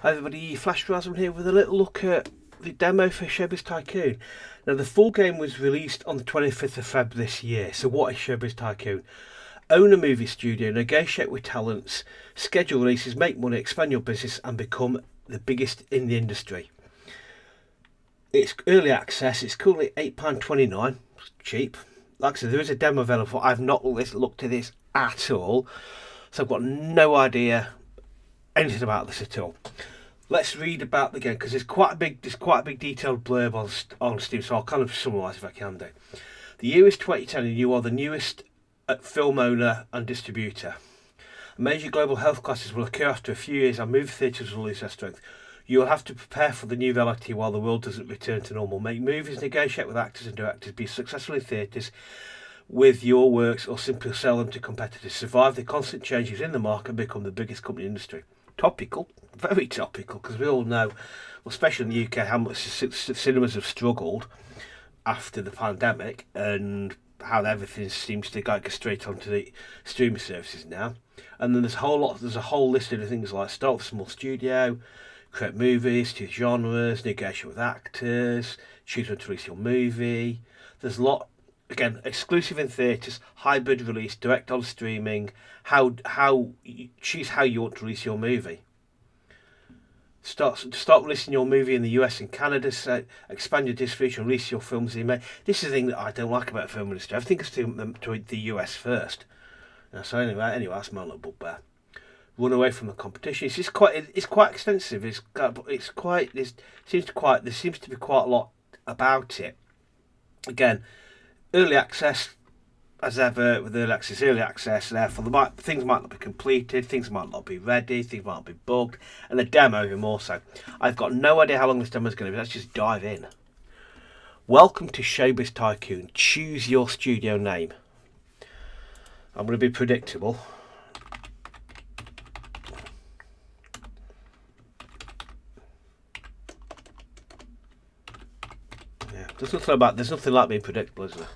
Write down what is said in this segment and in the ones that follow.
Hi everybody, Flash Rasm here with a little look at the demo for Showbiz Tycoon. Now the full game was released on the 25th of Feb this year. So what is Showbiz Tycoon? Own a movie studio, negotiate with talents, schedule releases, make money, expand your business and become the biggest in the industry. It's early access, it's currently £8.29, cheap. Like I said, there is a demo available. I've not looked at this at all, so I've got no idea anything about this at all. Let's read about the game because there's quite a big detailed blurb on Steam, so I'll kind of summarise if I can do. The year is 2010 and you are the newest film owner and distributor. Major global health crises will occur after a few years and movie theatres will lose their strength. You will have to prepare for the new reality while the world doesn't return to normal. Make movies, negotiate with actors and directors, be successful in theatres with your works or simply sell them to competitors. Survive the constant changes in the market and become the biggest company in the industry. Topical, very topical, because we all know, well, especially in the UK, how much cinemas have struggled after the pandemic and how everything seems to go straight onto the streaming services now. And then there's a whole list of things like start with a small studio, create movies, choose genres, negotiate with actors, choose when to release your movie. There's a lot, again, exclusive in theatres, hybrid release, direct on streaming, choose how you want to release your movie. Start releasing your movie in the US and Canada, so expand your distribution, release your films in May. This is the thing that I don't like about the film industry. Everything is to the US first. So anyway, that's my little bugbear. Run away from the competition. It's quite extensive. There seems to be quite a lot about it. Again, early access, as ever with early access, therefore things might not be completed, things might not be ready, things might not be bugged, and the demo even more so. I've got no idea how long this demo is going to be. Let's just dive in. Welcome to Showbiz Tycoon. Choose your studio name. I'm going to be predictable. Yeah, there's nothing like being predictable, is there?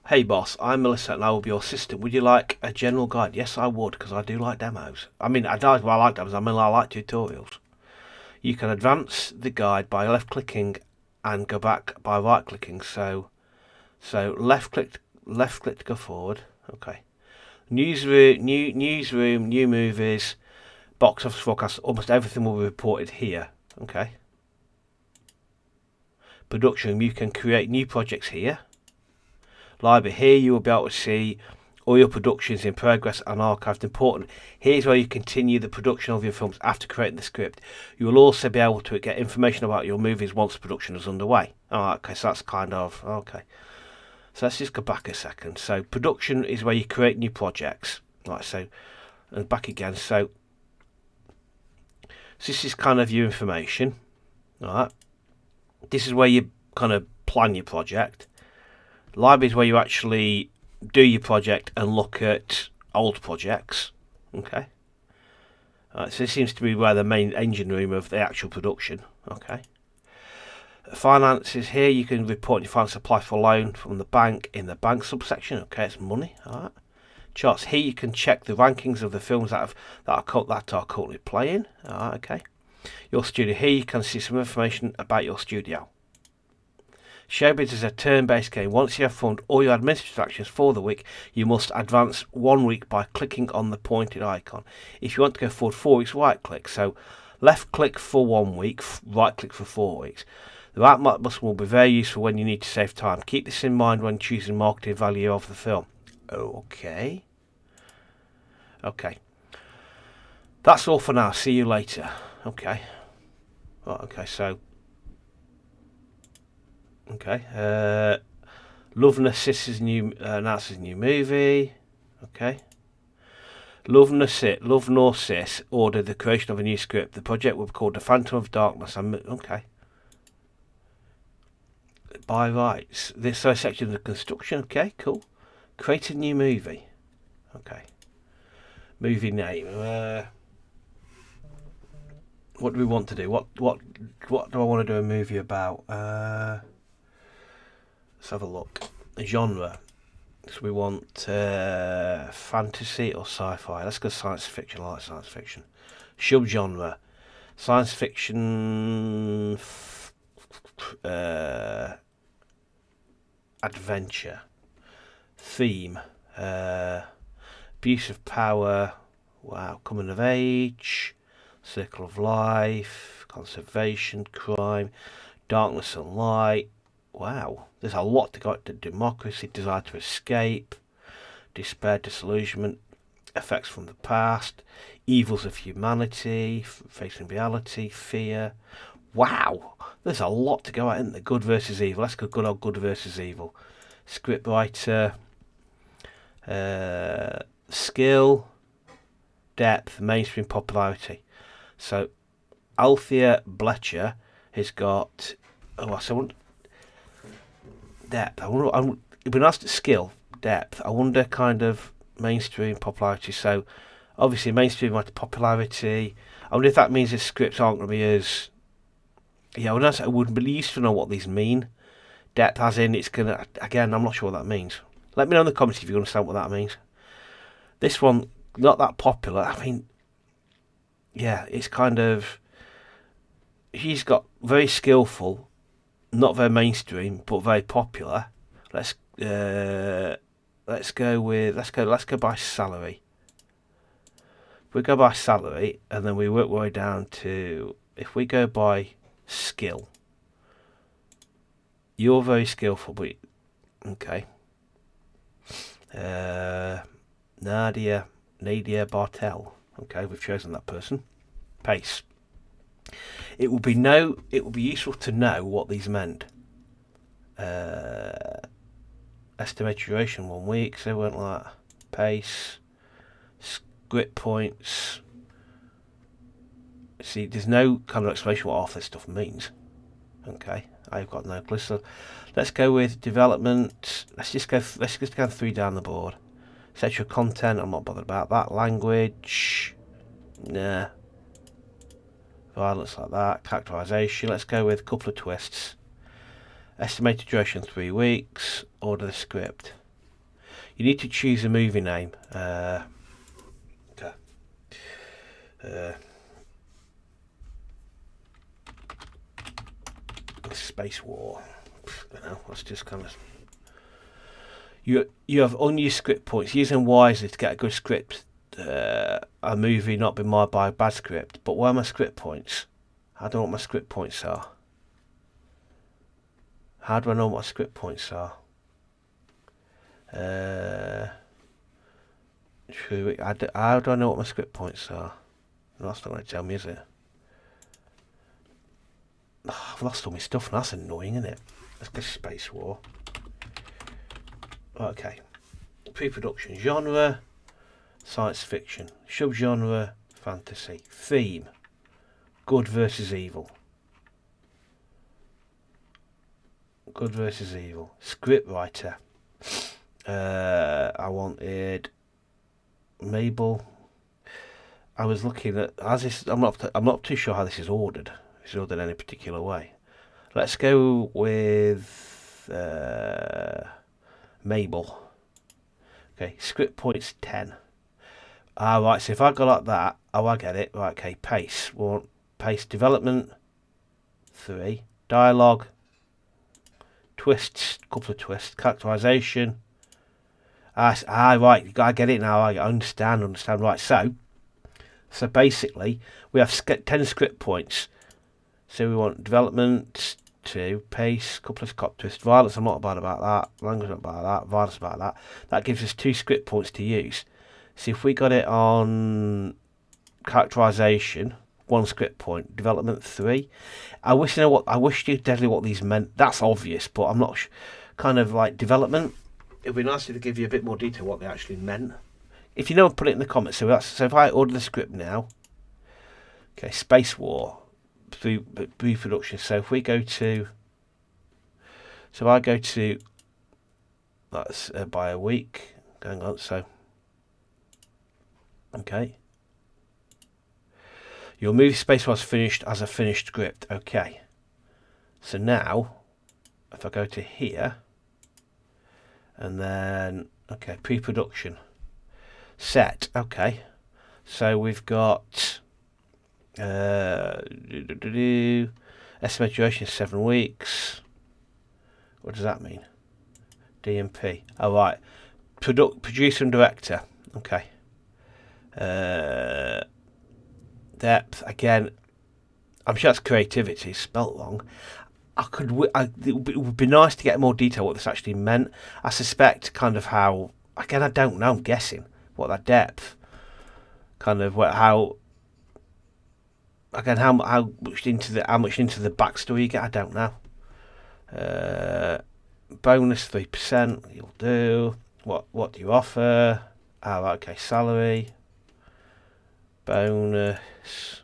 Hey boss, I'm Melissa and I will be your assistant. Would you like a general guide? Yes, I would, because I do like demos. I like demos. I like tutorials. You can advance the guide by left clicking and go back by right clicking. So left click to go forward. Okay. Newsroom, new movies, box office forecast. Almost everything will be reported here. Okay. Production. You can create new projects here. Library. Here you will be able to see all your productions in progress and archived. Important. Here's where you continue the production of your films after creating the script. You will also be able to get information about your movies once the production is underway. Okay, so that's kind of okay. So let's just go back a second. So production is where you create new projects. Right, so and back again. So this is kind of your information. Alright. This is where you kind of plan your project. Library is where you actually do your project and look at old projects. Okay. So this seems to be where the main engine room of the actual production. Okay. Finance is here. You can report your finance, apply for a loan from the bank in the bank subsection. Okay, it's money. All right. Charts here. You can check the rankings of the films that are currently playing. All right. Okay. Your studio here. You can see some information about your studio. Showbiz is a turn-based game. Once you have formed all your administrative actions for the week, you must advance 1 week by clicking on the pointed icon. If you want to go forward 4 weeks, right-click. So left click for 1 week, right-click for 4 weeks. The right button will be very useful when you need to save time. Keep this in mind when choosing marketing value of the film. Okay. Okay. That's all for now. See you later. Okay. Right, okay, so... Okay. Love announces new movie. Okay. Love nor Sis ordered the creation of a new script. The project will be called The Phantom of Darkness. Okay. By rights. This section of the construction. Okay, cool. Create a new movie. Okay. Movie name. What do we want to do? What do I want to do a movie about? Let's have a look. Genre. So we want fantasy or sci-fi. Let's go science fiction. I like science fiction. Subgenre: science fiction, adventure. Theme: abuse of power. Wow. Coming of age. Circle of life. Conservation. Crime. Darkness and light. Wow. There's a lot to go to. Democracy. Desire to escape. Despair. Disillusionment. Effects from the past. Evils of humanity. Facing reality. Fear. Wow. There's a lot to go at, isn't there? Good versus evil. Let's go good old good versus evil. Scriptwriter. Skill. Depth. Mainstream popularity. So Althea Blecher has got depth. It'd be nice to skill, depth. I wonder kind of mainstream popularity. So obviously mainstream popularity. I wonder if that means the scripts aren't going to be as I wouldn't be used to know what these mean. Depth as in it's gonna again. I'm not sure what that means. Let me know in the comments if you understand what that means. This one not that popular. I mean, yeah, it's kind of. He's got very skillful, not very mainstream, but very popular. Let's go by salary. If we go by salary and then we work our way down to if we go by skill. You're very skillful, but okay. Nadia Bartel. Okay, we've chosen that person. Pace. It would be useful to know what these meant. Estimated duration 1 week, so we went like pace, script points. See, there's no kind of explanation what half this stuff means. Okay, I've got no clue. So let's go with development. Let's just go 3 down the board. Sexual content, I'm not bothered about that. Language, nah. Violence like that. Characterization, let's go with a couple of twists. Estimated duration 3 weeks. Order the script. You need to choose a movie name. Okay. Space War. I don't know. Let's just kind of. You have unused script points. Use them wisely to get a good script. A movie not been marred by a bad script. But where are my script points? I don't know what my script points are. How do I know what my script points are? How do I know what my script points are? That's not going to tell me, is it? Oh, I've lost all my stuff and that's annoying, isn't it? Let's go Space War. Okay. Pre-production genre. Science fiction. Subgenre. Fantasy. Theme. Good versus evil. Good versus evil. Scriptwriter. I wanted Mabel. I was looking at I'm not too sure how this is ordered. It's ordered in any particular way. Let's go with Mabel. Okay, script points 10. Right, so if I go like that, I get it. Right, okay, pace. We want pace development 3. Dialogue. Twists, couple of twists. Characterization. Right, I get it now. I understand. Right, so basically, we have 10 script points. So we want development 2, pace, couple of cop twists, violence. I'm not bad about that. Language not about that. Violence about that. That gives us 2 script points to use. See if we got it on characterization, 1 script point, development 3. I wish you definitely what these meant. That's obvious, but I'm not kind of like development. It'd be nice to give you a bit more detail what they actually meant. If you know, put it in the comments. So if I order the script now, okay, Space War, pre-production. So if we go to, I go to, that's by a week. Going on, so. Okay. Your movie Space was finished as a finished script. Okay. So now, if I go to here, and then, okay, pre-production. Set. Okay. So we've got Estimated duration is 7 weeks. What does that mean? DMP. Oh, right. Producer and director. Okay. Depth. Again, I'm sure that's creativity. Spelt wrong. It would be nice to get more detail what this actually meant. I suspect kind of how. Again, I don't know. I'm guessing what that depth. Kind of how. Again, how much into the backstory you get, I don't know. Bonus 3%. You'll do. What do you offer? Okay, salary. Bonus.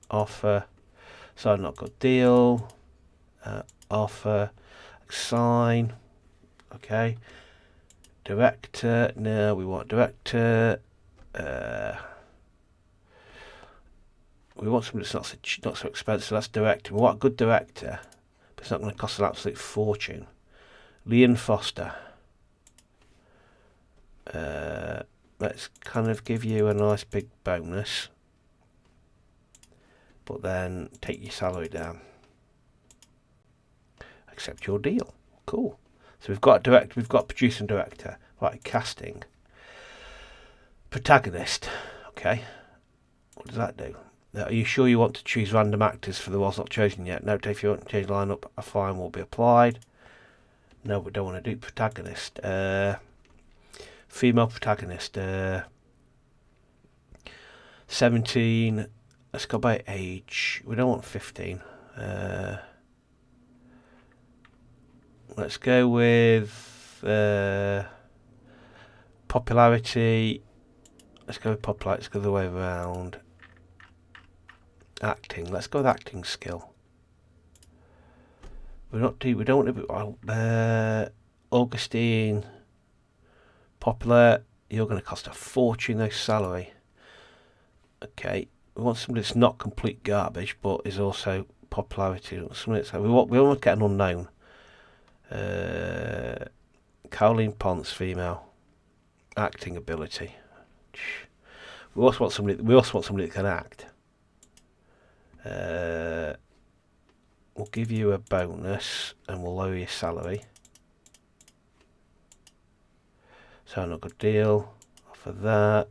Offer. So not good deal. Offer. Sign. Okay. Director. No, we want director. We want somebody that's not so expensive. That's director. We want a good director, but it's not going to cost an absolute fortune. Leon Foster. Let's kind of give you a nice big bonus, but then take your salary down. Accept your deal. Cool. So we've got producer and director. Right, casting. Protagonist. Okay. What does that do? Are you sure you want to choose random actors for the roles not chosen yet? No, if you want to change the lineup, a fine will be applied. No, we don't want to do protagonist. Female protagonist. 17. Let's go by age. We don't want 15. Let's go with popularity. Let's go with popularity. Let's go the way around. Acting. Let's go with acting skill. We don't want to be Augustine. Popular. You're going to cost a fortune. No salary. Okay. We want somebody that's not complete garbage, but is also popularity. We want to get an unknown. Caroline Ponce, female. Acting ability. We also want somebody that can act. We'll give you a bonus and we'll lower your salary. So not a good deal. Offer that.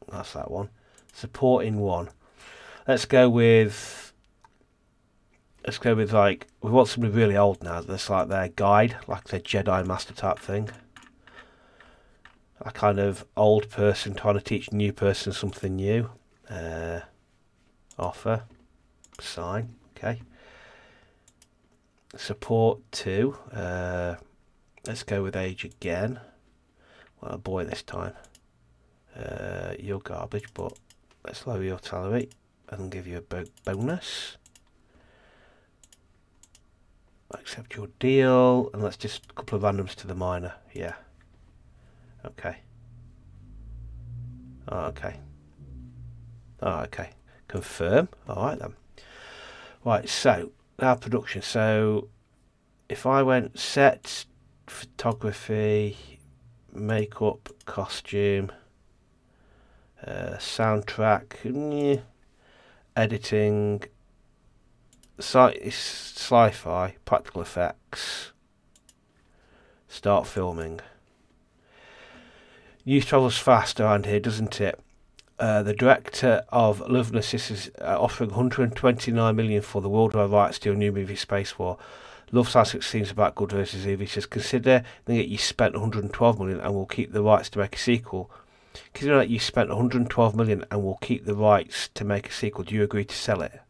That's that one. Supporting one. Let's go with like, we want somebody really old now. That's like their guide, like their Jedi Master type thing. A kind of old person trying to teach a new person something new. Offer. Sign. Okay. Support 2. Let's go with age again. Well, a boy this time. You're garbage, but let's lower your salary and give you a bonus. Accept your deal, and let's just a couple of randoms to the minor. Yeah. Okay. Oh, okay. Oh, okay. Confirm. All right then. Right. So now production. So if I went set, photography, makeup, costume, soundtrack, editing, sci-fi, practical effects, start filming. News travels fast around here, doesn't it? The director of Love and Sisters offering 129 million for the worldwide rights to a new movie, Space War. Love sounds like seems about good versus evil. He says, consider that you spent 112 million and we'll keep the rights to make a sequel. Consider that you spent 112 million and we'll keep the rights to make a sequel. Do you agree to sell it?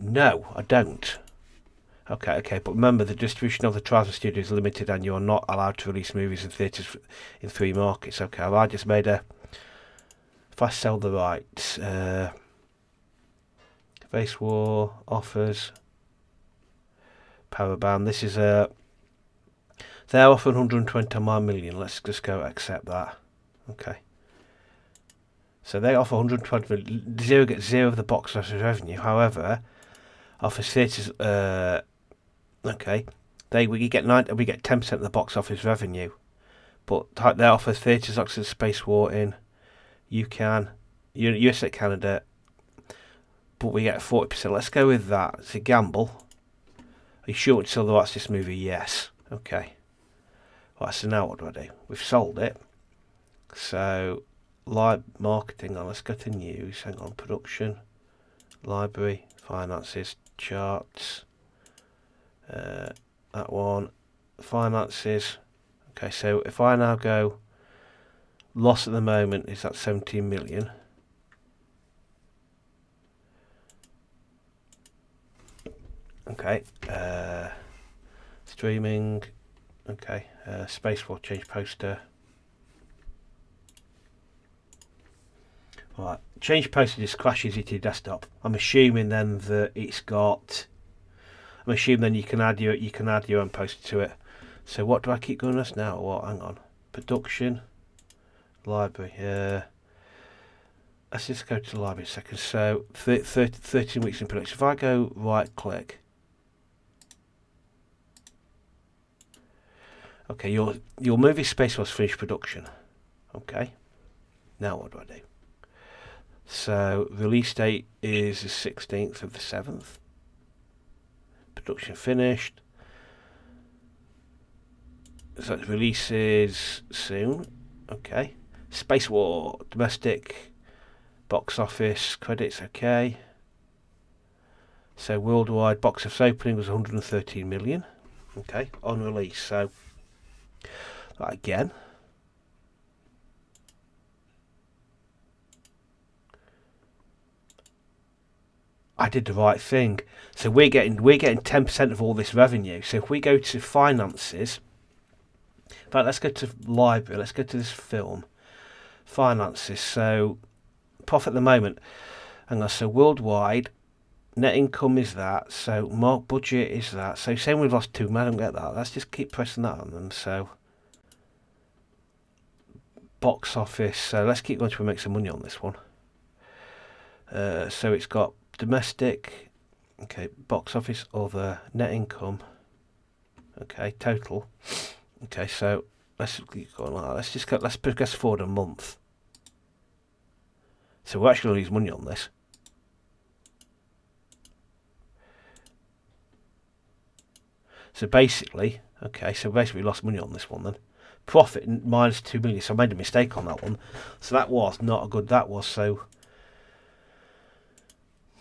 No, I don't. Okay, but remember the distribution of the Trials Studio is limited and you're not allowed to release movies in theatres in 3 markets. Okay, I just made a... If I sell the rights... Space War, offers... Parabam, this is a... They're offering 129 million. Let's just go accept that. Okay. So they offer 120 million. Zero gets zero of the box office revenue. However, offers theatres... Okay, we get 10% of the box office revenue, but they offer theatres like Space War in USA, Canada, but we get 40%. Let's go with that. It's a gamble. Are you sure to sell the rights to this movie? Yes. Okay. Right, so now what do? We've sold it. So, live marketing on. Let's go to news. Hang on, production, library, finances, charts. That one, finances. Okay, so if I now go, loss at the moment is at 17 million. Okay, streaming. Okay, Space War change poster. Right, change poster just crashes it to your desktop. I'm assuming then that it's got. I'm assuming then you can add your own poster to it. So what do I keep going as now? What? Hang on, production, library. Let's just go to the library a second. So 13 weeks in production. If I go right click. Okay, your movie Space was finished production. Okay, now what do I do? So release date is the 16th of the 7th. Production finished. So it releases soon. Okay. Space War domestic box office credits. Okay. So worldwide box office opening was 113 million. Okay, on release. So that again. I did the right thing. So we're getting 10% of all this revenue. So if we go to finances, but let's go to library. Let's go to this film, finances. So profit at the moment. Hang on. So worldwide, net income is that. So mark budget is that. So saying we've lost 2 million, I don't get that. Let's just keep pressing that on them. So box office. So let's keep going to make some money on this one. So it's got domestic, okay, box office, other, net income, okay, total. Okay, so let's keep going like that. Let's progress forward a month. So we're actually going to lose money on this. So basically we lost money on this one then. Profit minus 2 million. So I made a mistake on that one. So that was not a good.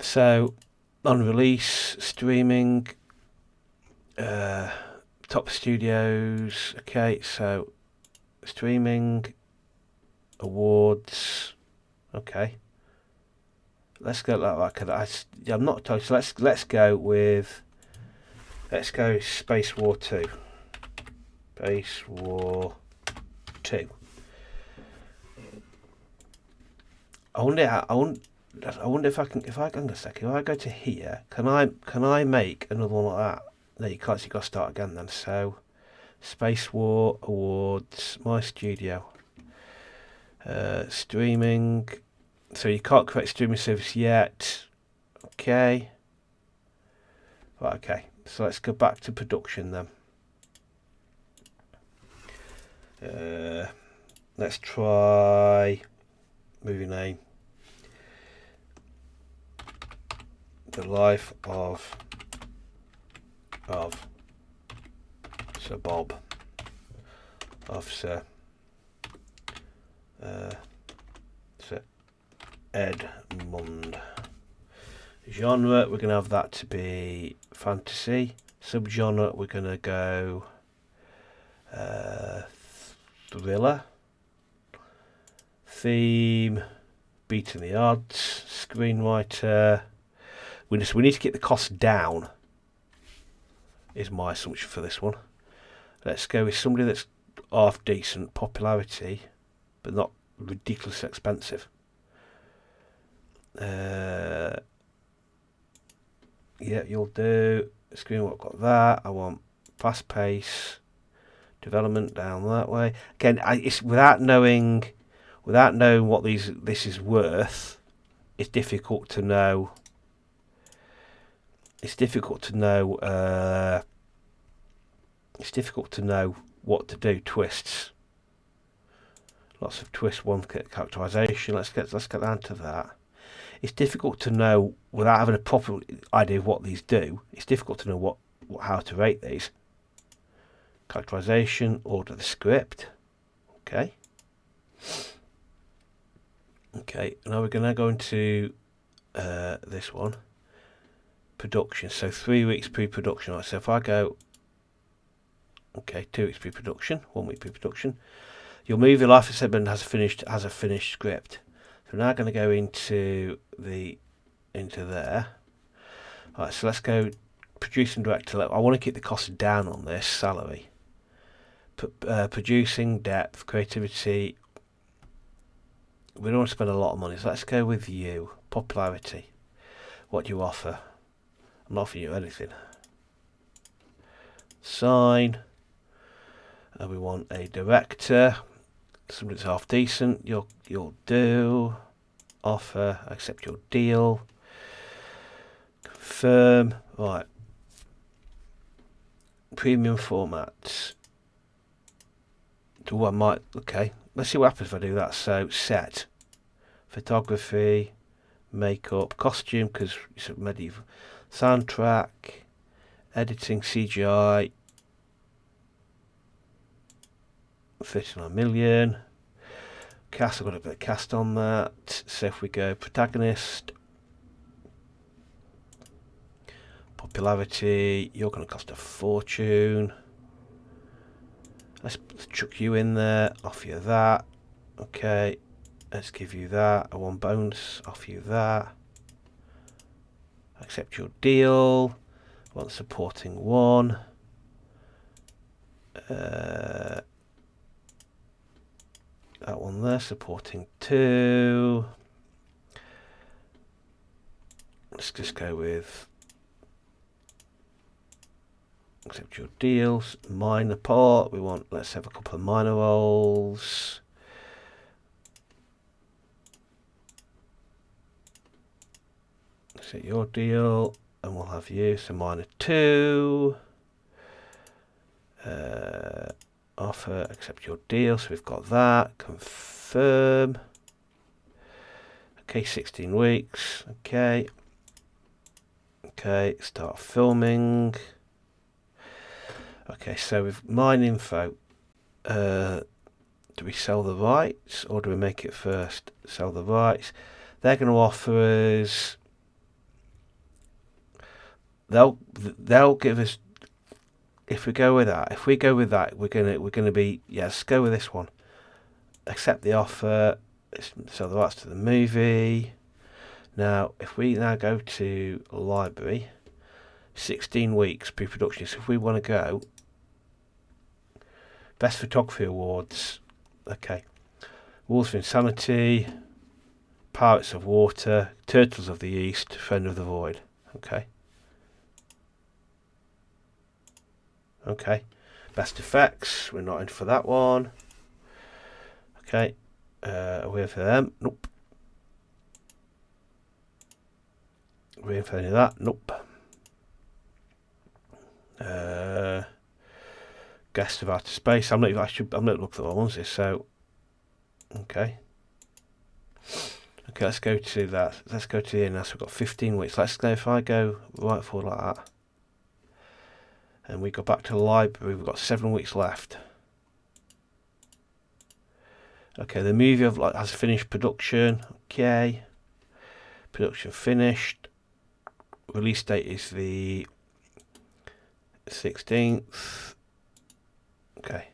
So on release, streaming, top studios. Okay, so streaming, awards. Okay, let's go like that. I'm not told. So let's go Space War 2. Space War 2. I wonder if I can. If I go to here, can I make another one like that? No, you can't. So you got to start again then. So, Space War awards, my studio, streaming. So you can't create streaming service yet. Okay. Right. Okay. So let's go back to production then. Let's try movie name. The life of Sir Bob, of Sir Edmund. Genre, we're going to have that to be fantasy. Subgenre, we're going to go thriller. Theme, beating the odds. Screenwriter, we need to get the cost down, is my assumption for this one. Let's go with somebody that's half decent popularity, but not ridiculously expensive. Yeah, you'll do. Screen, what got that? I want fast pace, development down that way. Again, it's without knowing what this is worth. It's difficult to know. It's difficult to know what to do. Twists. Lots of twist, one characterization. Let's get down to that. It's difficult to know without having a proper idea of what these do. It's difficult to know how to rate these. Characterization, order the script. Okay. Okay, now we're going to go into this one. Production. So 3 weeks pre-production. Right, so if I go, okay, 2 weeks pre-production, 1 week pre-production. Your movie life segment has a finished script. So we're now going to go into there. Alright, so let's go producing director. I want to keep the cost down on this salary. Producing, depth, creativity. We don't want to spend a lot of money, so let's go with you. Popularity. What do you offer? I'm not offering you anything. Sign. And we want a director. Somebody that's half decent. You'll do. Offer. Accept your deal. Confirm. Right. Premium formats. Do I might. Okay. Let's see what happens if I do that. So set. Photography. Makeup. Costume, because it's a medieval. Soundtrack. Editing. CGI. 39 million. Cast, I've got a bit of cast on that. So if we go protagonist, popularity, you're going to cost a fortune. Let's chuck you in there, offer you that. Okay, let's give you that. A 1 bonus, offer you that. Accept your deal. Want supporting 1. That one there, supporting 2. Let's just go with accept your deals. Minor part. Let's have a couple of minor roles. Accept your deal, and we'll have you. So minor 2. Offer, accept your deal, so we've got that. Confirm. Okay, 16 weeks. Okay, start filming. Okay, so with mine info, do we sell the rights or do we make it first? Sell the rights. They're going to offer us. They'll give us. If we go with that, we're gonna be, yes, go with this one. Accept the offer. Sell the rights to the movie. Now, if we now go to library, 16 weeks pre-production. So if we want to go, best photography awards. Okay, Walls of Insanity, Pirates of Water, Turtles of the East, Friend of the Void. Okay, best effects, we're not in for that one. Okay, are we in for them? Nope. Are we in for any of that? Nope. Guest of Outer Space. I'm not looking at the ones here. So, okay, let's go to that. Let's go to the end now. So we've got 15 weeks. Let's go. If I go right forward like that. And we go back to the library, we've got 7 weeks left. Okay, the movie has finished production. Okay. Production finished. Release date is the 16th. Okay.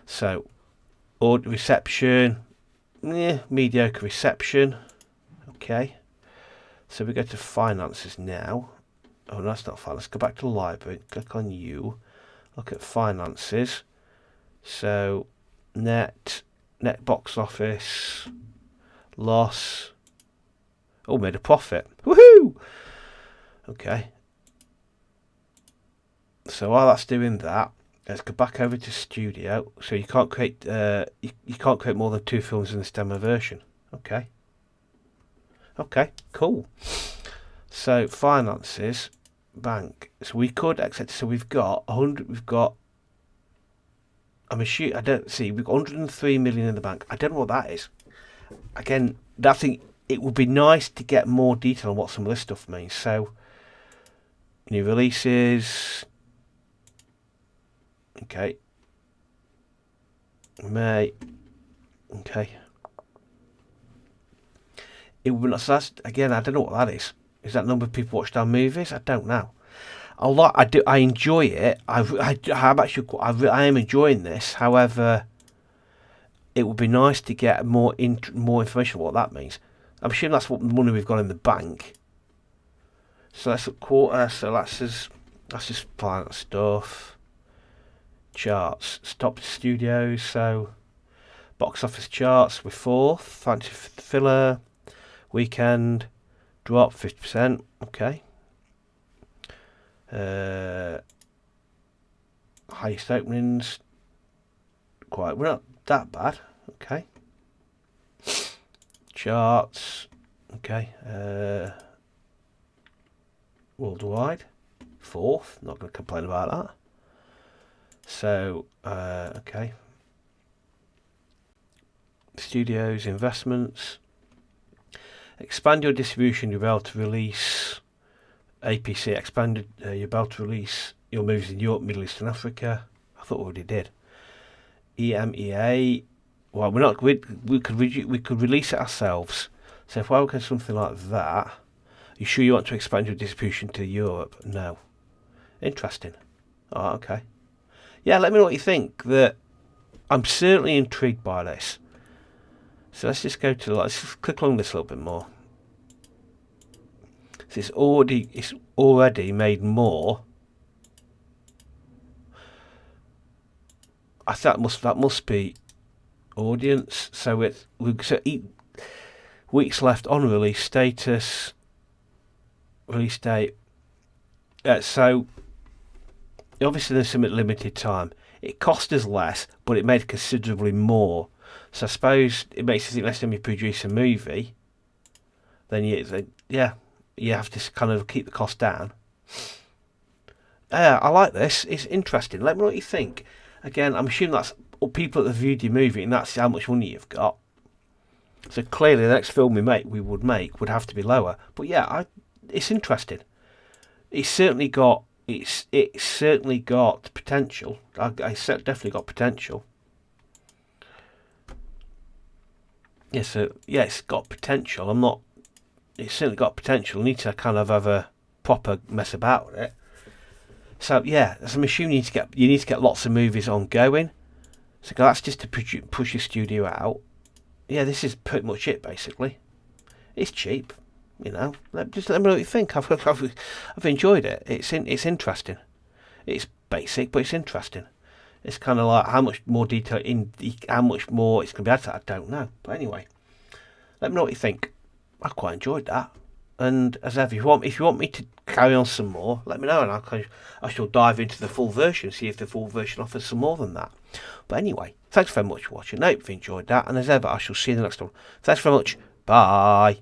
So, reception. Mediocre reception. Okay. So we go to finances now. Oh, no, that's not fine. Let's go back to the library. Click on you. Look at finances. So, net box office, loss. Oh, made a profit. Woohoo! Okay. So while that's doing that, let's go back over to studio. So you can't create you can't create more than 2 films in this demo version. Okay. Okay. Cool. So finances. Bank. So we could accept. So we've got 100. We've got I'm assuming, I don't see, we've got 103 million in the bank. I don't know what that is. Again, I think it would be nice to get more detail on what some of this stuff means. So, new releases. Okay. May. Okay. It would be not, so that's, again, I don't know what that is. Is that number of people watched our movies? I don't know. A lot. I enjoy it. I am enjoying this. However, it would be nice to get more information on what that means. I'm assuming that's what money we've got in the bank. So that's a quarter. So that's just planet stuff. Charts. Top studios. So box office charts. We're fourth. Fantasy Filler. Weekend. Drop 50%. Okay. Highest openings. We're not that bad. Okay. Charts. Okay. Worldwide. Fourth. Not going to complain about that. So, okay. Studios, investments. Expand your distribution. You'll be able to release APC. Expanded. You'll be able to release your movies in Europe, Middle East, and Africa. I thought we already did. EMEA. Well, we're not. We could release it ourselves. So if I look at something like that, you sure you want to expand your distribution to Europe? No. Interesting. Oh, okay. Yeah, let me know what you think. I'm certainly intrigued by this. So let's just let's just click along this a little bit more. So it's already made more. I think that must be audience. So we've 8 weeks left on release status. Release date. So obviously there's some limited time. It cost us less, but it made considerably more. So I suppose it makes you think next time you produce a movie, then you have to kind of keep the cost down. I like this. It's interesting. Let me know what you think. Again, I'm assuming that's people that have viewed your movie, and that's how much money you've got. So clearly, the next film we would have to be lower. But yeah, it's interesting. It's certainly got potential. Definitely got potential. Yeah, so yeah, it's got potential. It's certainly got potential. I need to kind of have a proper mess about with it. So yeah, I'm assuming you need to get lots of movies ongoing. So that's just to push your studio out. Yeah, this is pretty much it basically. It's cheap, you know. Just let me know what you think. I've enjoyed it. It's interesting. It's basic, but it's interesting. It's kind of like how much more detail how much more it's going to be added to. I don't know. But anyway, let me know what you think. I quite enjoyed that. And as ever, if you want me to carry on some more, let me know, and I shall dive into the full version, see if the full version offers some more than that. But anyway, thanks very much for watching. I hope you enjoyed that, and as ever, I shall see you in the next one. Thanks very much. Bye.